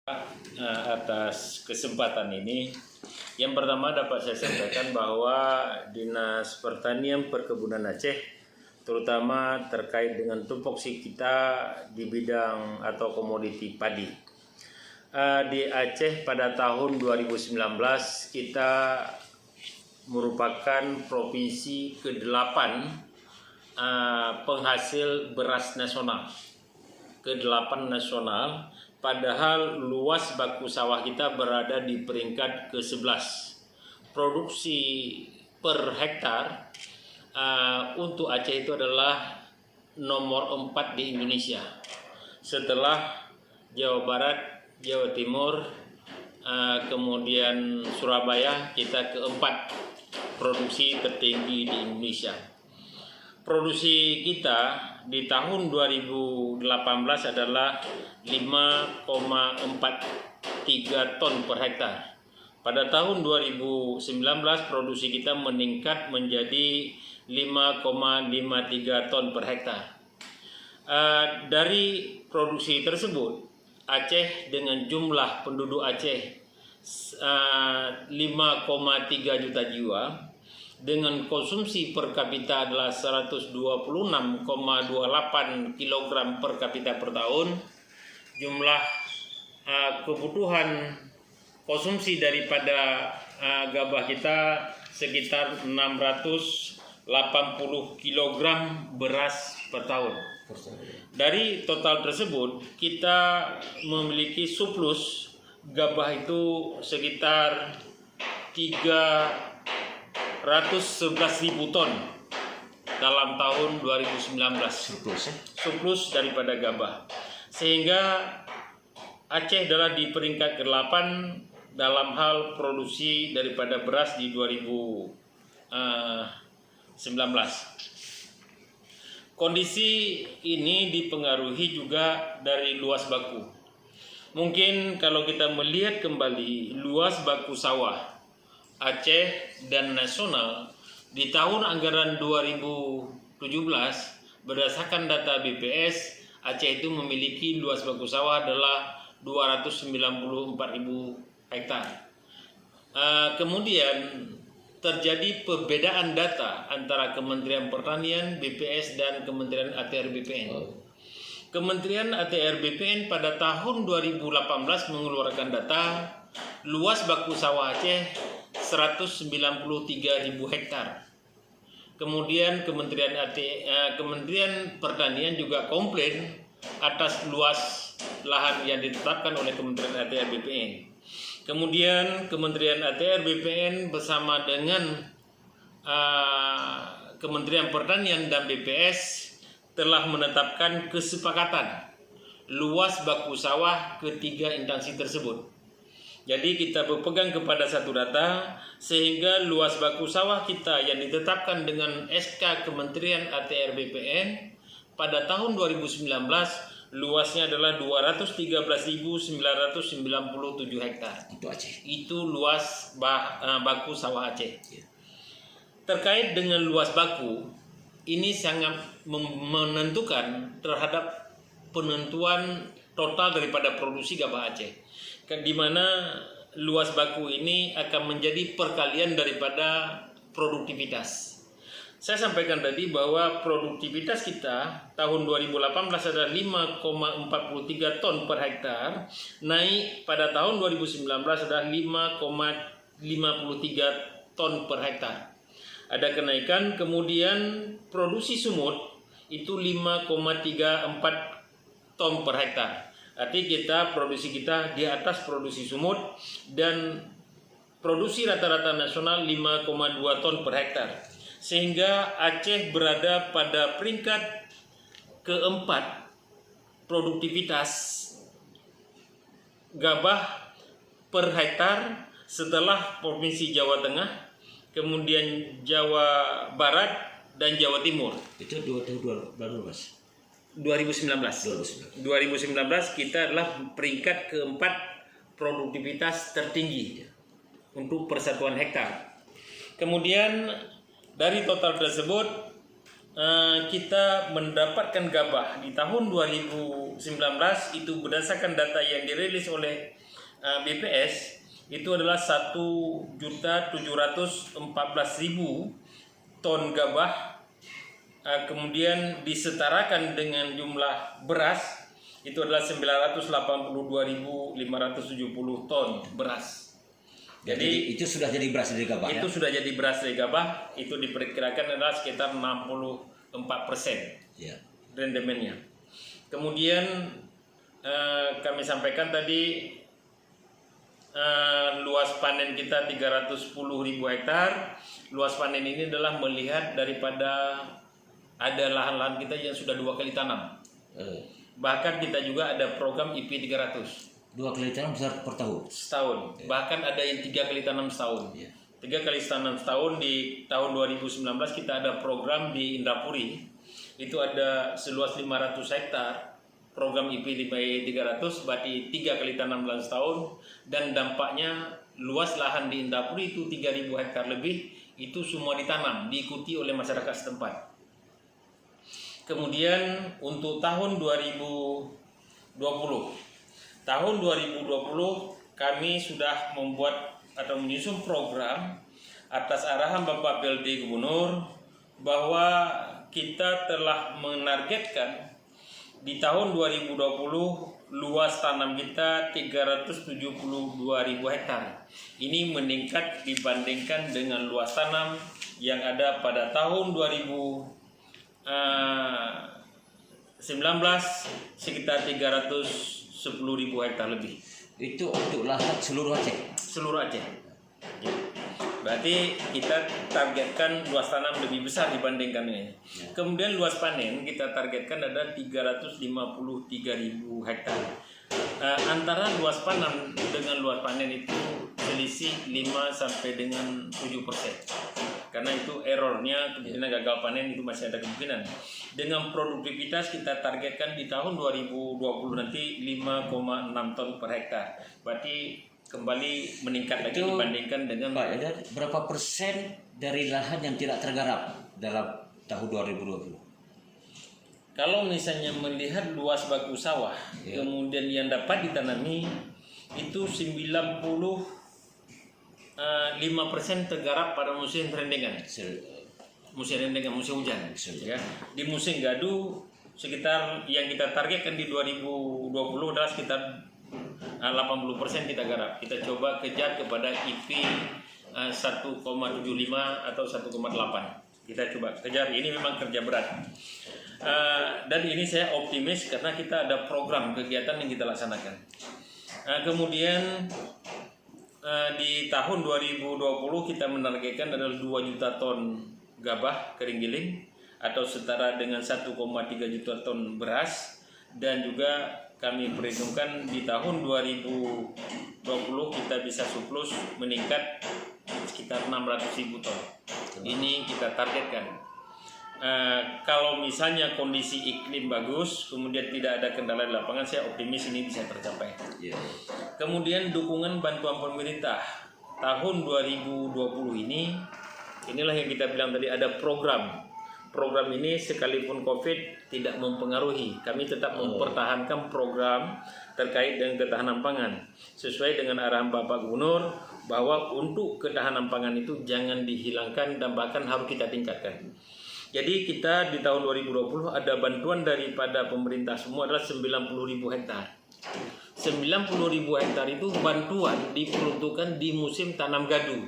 Atas kesempatan ini. Yang pertama dapat saya sampaikan bahwa Dinas Pertanian Perkebunan Aceh terutama terkait dengan tupoksi kita di bidang atau komoditi padi. Di Aceh pada tahun 2019 kita merupakan provinsi ke-8 penghasil beras nasional. Ke-8 nasional, padahal luas baku sawah kita berada di peringkat ke-11. Produksi per hektar untuk Aceh itu adalah nomor 4 di Indonesia. Setelah Jawa Barat, Jawa Timur, kemudian Surabaya, kita keempat produksi tertinggi di Indonesia. Produksi kita di tahun 2018 adalah 5,43 ton per hektar. Pada tahun 2019 produksi kita meningkat menjadi 5,53 ton per hektar. Dari produksi tersebut, Aceh dengan jumlah penduduk Aceh 5,3 juta jiwa, dengan konsumsi per kapita adalah 126,28 kg per kapita per tahun. Jumlah kebutuhan konsumsi daripada gabah kita sekitar 680 kg beras per tahun. Dari total tersebut kita memiliki surplus gabah itu sekitar 311.000 ton dalam tahun 2019, surplus daripada gabah, sehingga Aceh adalah di peringkat ke-8 dalam hal produksi daripada beras di 2019. Kondisi ini dipengaruhi juga dari luas baku. Mungkin kalau kita melihat kembali luas baku sawah Aceh dan nasional di tahun anggaran 2017 berdasarkan data BPS, Aceh itu memiliki luas baku sawah adalah 294.000 hektar. Kemudian terjadi perbedaan data antara Kementerian Pertanian, BPS dan Kementerian ATR BPN. Kementerian ATR BPN pada tahun 2018 mengeluarkan data luas baku sawah Aceh 193.000 hektar. Kemudian Kementerian Pertanian juga komplain atas luas lahan yang ditetapkan oleh Kementerian ATR BPN. Kemudian Kementerian ATR BPN bersama dengan Kementerian Pertanian dan BPS telah menetapkan kesepakatan luas baku sawah ketiga instansi tersebut. Jadi kita berpegang kepada satu data sehingga luas baku sawah kita yang ditetapkan dengan SK Kementerian ATR BPN pada tahun 2019 luasnya adalah 213.997 hektar. Itu Aceh. Itu luas baku sawah Aceh. Terkait dengan luas baku, ini sangat menentukan terhadap penentuan total daripada produksi gabah Aceh, di mana luas baku ini akan menjadi perkalian daripada produktivitas. Saya sampaikan tadi bahwa produktivitas kita tahun 2018 adalah 5,43 ton per hektar, naik pada tahun 2019 adalah 5,53 ton per hektar. Ada kenaikan. Kemudian produksi sumut itu 5,34 ton per hektar. Artinya produksi kita di atas produksi sumut, dan produksi rata-rata nasional 5,2 ton per hektar. Sehingga Aceh berada pada peringkat keempat produktivitas gabah per hektar setelah Provinsi Jawa Tengah, kemudian Jawa Barat dan Jawa Timur. Itu 2019. 2019 kita adalah peringkat keempat produktivitas tertinggi untuk persatuan hektar. Kemudian dari total tersebut kita mendapatkan gabah di tahun 2019 itu berdasarkan data yang dirilis oleh BPS itu adalah 1.714.000 ton gabah. Kemudian disetarakan dengan jumlah beras itu adalah 982.570 ton beras. Jadi itu sudah jadi beras dari gabah. Itu sudah jadi beras dari gabah. Itu diperkirakan adalah sekitar 64% Ya. rendemennya. Kemudian kami sampaikan tadi luas panen kita 310.000 hektar. Luas panen ini adalah melihat daripada ada lahan-lahan kita yang sudah 2 kali tanam. Bahkan kita juga ada program IP 300. 2 kali tanam besar per tahun. Setahun. Bahkan ada yang 3 kali tanam setahun. 3 kali tanam setahun. Di tahun 2019 kita ada program di Indrapuri. Itu ada seluas 500 hektar. Program IP 300 berarti 3 kali tanam dalam setahun. Dan dampaknya luas lahan di Indrapuri itu 3.000 hektar lebih. Itu semua ditanam, diikuti oleh masyarakat setempat. Kemudian untuk tahun 2020 kami sudah membuat atau menyusun program atas arahan Bapak PLT Gubernur bahwa kita telah menargetkan di tahun 2020 luas tanam kita 372.000 hektar. Ini meningkat dibandingkan dengan luas tanam yang ada pada tahun 2019 sekitar 310.000 hektar lebih. Itu untuk lahan seluruh Aceh. Seluruh Aceh. Ya. Berarti kita targetkan luas tanam lebih besar dibandingkan ini. Kemudian luas panen kita targetkan ada 353.000 hektar. Antara luas panen dengan luas panen itu selisih 5 sampai dengan 7%. Karena itu errornya kemungkinan gagal panen itu masih ada kemungkinan. Dengan produktivitas kita targetkan di tahun 2020 nanti 5,6 ton per hektar. Berarti kembali meningkat lagi dibandingkan dengan Pak, ada berapa persen dari lahan yang tidak tergarap dalam tahun 2020? Kalau misalnya melihat luas baku sawah, kemudian yang dapat ditanami itu 95% tergarap pada musim rendengan. Musim rendengan, musim hujan. Ya. Di musim gadu sekitar yang kita targetkan di 2020 adalah sekitar 80% kita garap. Kita coba kejar kepada IP 1,75 atau 1,8. Kita coba kejar. Ini memang kerja berat. Dan ini saya optimis karena kita ada program kegiatan yang kita laksanakan. Kemudian di tahun 2020 kita menargetkan adalah 2 juta ton gabah kering giling atau setara dengan 1,3 juta ton beras, dan juga kami perhitungkan di tahun 2020 kita bisa surplus meningkat sekitar 600.000 ton. Ini kita targetkan. Kalau misalnya kondisi iklim bagus, kemudian tidak ada kendala di lapangan, saya optimis ini bisa tercapai. Kemudian dukungan bantuan pemerintah tahun 2020 inilah yang kita bilang tadi, ada program. Program ini sekalipun COVID tidak mempengaruhi, kami tetap mempertahankan program terkait dengan ketahanan pangan sesuai dengan arahan Bapak Gubernur bahwa untuk ketahanan pangan itu jangan dihilangkan dan bahkan harus kita tingkatkan. Jadi kita di tahun 2020 ada bantuan daripada pemerintah semua adalah 90.000 hektar. 90.000 hektar itu bantuan diperuntukkan di musim tanam gadu.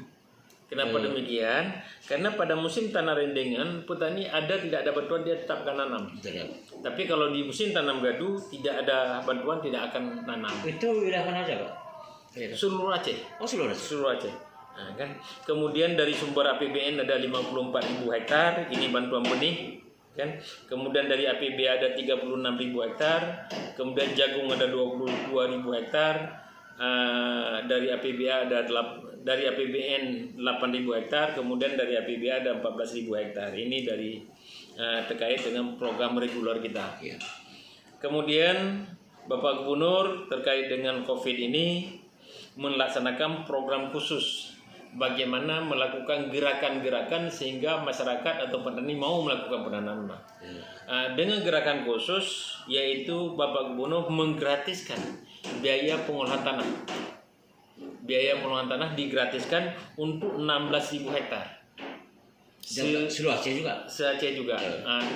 Kenapa demikian? Karena pada musim tanam rendengan petani tidak ada bantuan, dia tetap akan nanam. Tapi kalau di musim tanam gadu tidak ada bantuan, tidak akan nanam. Itu wilayah mana aja, Pak? Seluruh Aceh. Oh, seluruh Aceh. Seluruh Aceh. Nah, kan? Kemudian dari sumber APBN ada 54.000 hektar, ini bantuan benih, kan? Kemudian dari APBA ada 36.000 hektar, kemudian jagung ada 22.000 hektar, dari APBA ada dari APBN 8.000 hektar, kemudian dari APBA ada 14.000 hektar. Ini dari terkait dengan program reguler kita. Kemudian Bapak Gubernur terkait dengan COVID ini melaksanakan program khusus bagaimana melakukan gerakan-gerakan sehingga masyarakat atau petani mau melakukan penanaman. Dengan gerakan khusus yaitu Bapak Gubernur menggratiskan biaya pengolahan tanah. Biaya pengolahan tanah digratiskan untuk 16.000 hektar. Seluruh Aceh juga. Se-Aceh juga.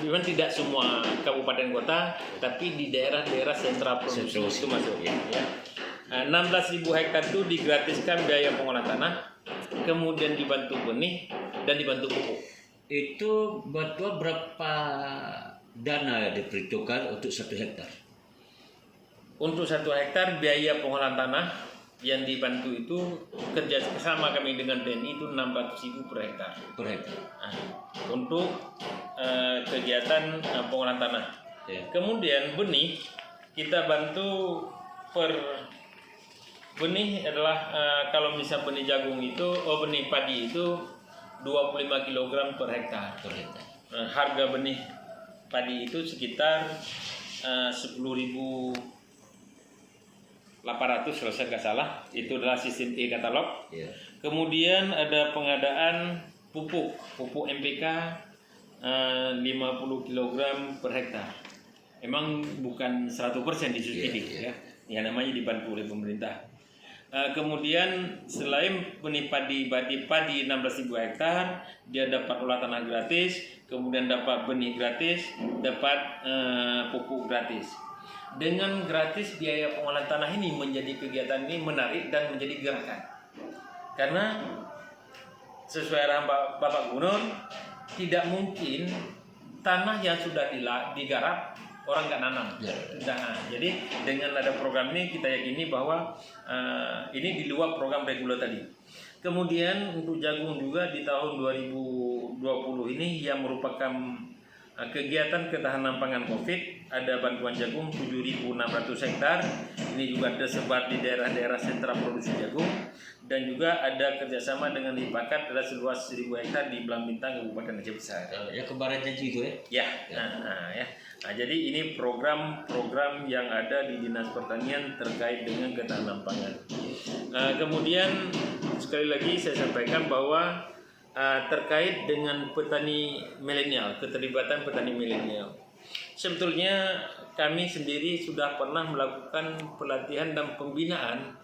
Memang tidak semua kabupaten kota, tapi di daerah-daerah sentra produksi itu masuk. Ya. 16.000 hektar itu digratiskan biaya pengolahan tanah, kemudian dibantu benih dan dibantu pupuk. Itu bantuan berapa dana diperhitungkan untuk 1 hektar? Untuk 1 hektar biaya pengolahan tanah yang dibantu itu kerjasama kami dengan TNI itu 600.000 per hektar. Per hektar. Untuk kegiatan pengolahan tanah. Ya. Kemudian benih kita bantu per benih adalah kalau misal benih jagung itu, benih padi itu 25 kg per hektar. Per hektar. Harga benih padi itu sekitar 10.800 kalau saya nggak salah, itu adalah sistem e-katalog. Ya. Kemudian ada pengadaan pupuk MPK 50 kg per hektar. Emang bukan 100% disubsidi ya. Yang namanya dibantu oleh pemerintah. Kemudian selain benih padi 16.000 hektar, dia dapat olah tanah gratis, kemudian dapat benih gratis, dapat pupuk gratis. Dengan gratis biaya pengolahan tanah ini menjadi kegiatan ini menarik dan menjadi gerakan. Karena sesuai arahan Bapak Gubernur, tidak mungkin tanah yang sudah digarap orang nggak nanam. Nah, jadi dengan ada program ini kita yakini bahwa ini di luar program reguler tadi. Kemudian untuk jagung juga di tahun 2020 ini yang merupakan kegiatan ketahanan pangan COVID, ada bantuan jagung 7.600 hektar. Ini juga tersebar di daerah-daerah sentra produksi jagung, dan juga ada kerjasama dengan Lipakat ada seluas 1.000 hektar di Belang Bintang, Kabupaten Aceh Besar. Ya kemarin janji itu ya? Ya. Nah, jadi ini program-program yang ada di Dinas Pertanian terkait dengan ketahanan pangan. Kemudian sekali lagi saya sampaikan bahwa terkait dengan petani milenial, keterlibatan petani milenial. Sebetulnya kami sendiri sudah pernah melakukan pelatihan dan pembinaan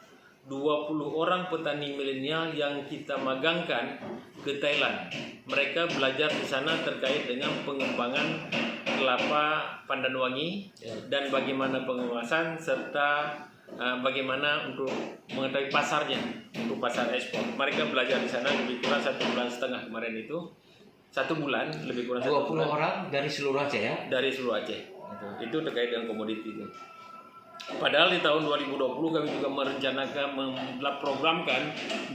20 orang petani milenial yang kita magangkan ke Thailand. Mereka belajar di sana terkait dengan pengembangan kelapa pandan wangi dan bagaimana pengawasan serta bagaimana untuk mengetahui pasarnya untuk pasar ekspor. Mereka belajar di sana lebih kurang 1,5 bulan kemarin itu. 1 bulan lebih kurang 1 bulan. 20 orang dari seluruh Aceh ya? Dari seluruh Aceh. Itu terkait dengan komoditi itu. Padahal di tahun 2020 kami juga merencanakan memprogramkan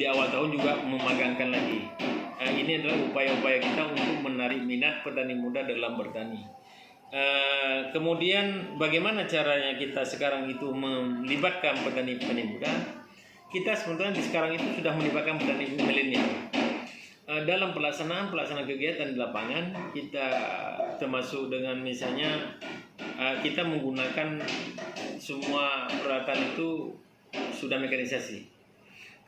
di awal tahun juga memagangkan lagi. Ini adalah upaya-upaya kita untuk menarik minat petani muda dalam bertani. Kemudian bagaimana caranya kita sekarang itu melibatkan petani-petani muda? Kita sebetulnya di sekarang itu sudah melibatkan petani milenial. Dalam pelaksanaan kegiatan di lapangan, kita termasuk dengan misalnya kita menggunakan semua peralatan itu sudah mekanisasi.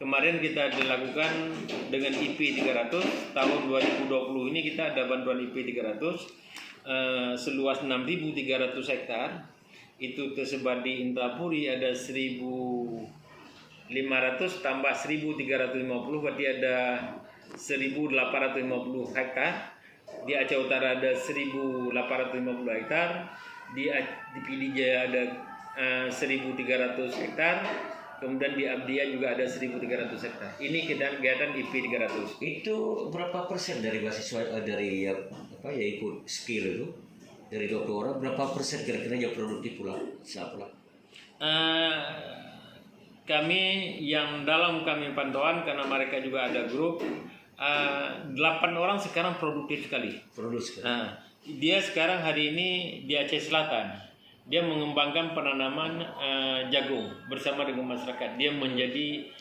Kemarin kita dilakukan dengan IP 300, tahun 2020 ini kita ada bantuan IP 300 seluas 6.300 hektar. Itu tersebar di Indrapuri ada 1.500 tambah 1.350 berarti ada 1.850 hektar. Di Aceh Utara ada 1.850 hektar. Di Pidi Jaya ada 1.300 hektar. Kemudian di Abdiya juga ada 1.300 hektar. Ini kegiatan IP 300. Itu berapa persen dari mahasiswa dari yang ikut skill itu? Dari 20 orang berapa persen kira-kira yang produktif pulang? Kami yang dalam kami pantauan karena mereka juga ada grup 8 orang sekarang produktif sekali. Dia sekarang hari ini di Aceh Selatan. Dia mengembangkan penanaman jagung bersama dengan masyarakat. Dia menjadi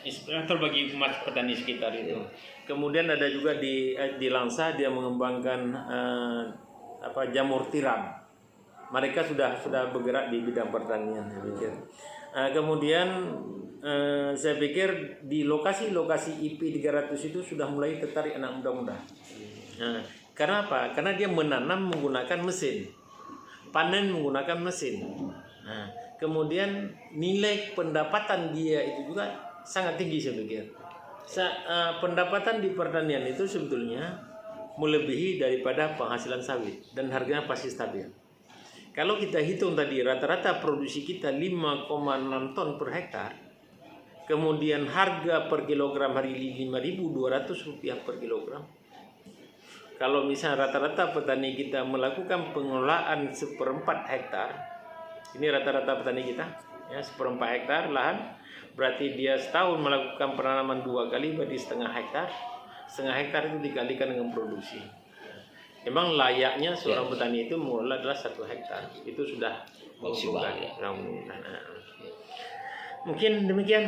inspirator bagi petani sekitar itu. Kemudian ada juga di Langsa dia mengembangkan jamur tiram. Mereka sudah bergerak di bidang pertanian. Kemudian saya pikir di lokasi-lokasi IP 300 itu sudah mulai tertarik anak muda-muda. Nah, karena apa? Karena dia menanam menggunakan mesin, panen menggunakan mesin. Nah, kemudian nilai pendapatan dia itu juga sangat tinggi saya pikir. Pendapatan di pertanian itu sebetulnya melebihi daripada penghasilan sawit dan harganya pasti stabil. Kalau kita hitung tadi rata-rata produksi kita 5,6 ton per hektar, kemudian harga per kilogram hari ini Rp5.200 per kilogram. Kalau misalnya rata-rata petani kita melakukan pengelolaan 1/4 hektar, ini rata-rata petani kita, ya 1/4 hektar lahan, berarti dia setahun melakukan penanaman 2 kali, berarti setengah hektar itu dikalikan dengan produksi. Memang layaknya seorang petani itu mengelola adalah 1 hektar, itu sudah maksimal ya. Mungkin demikian.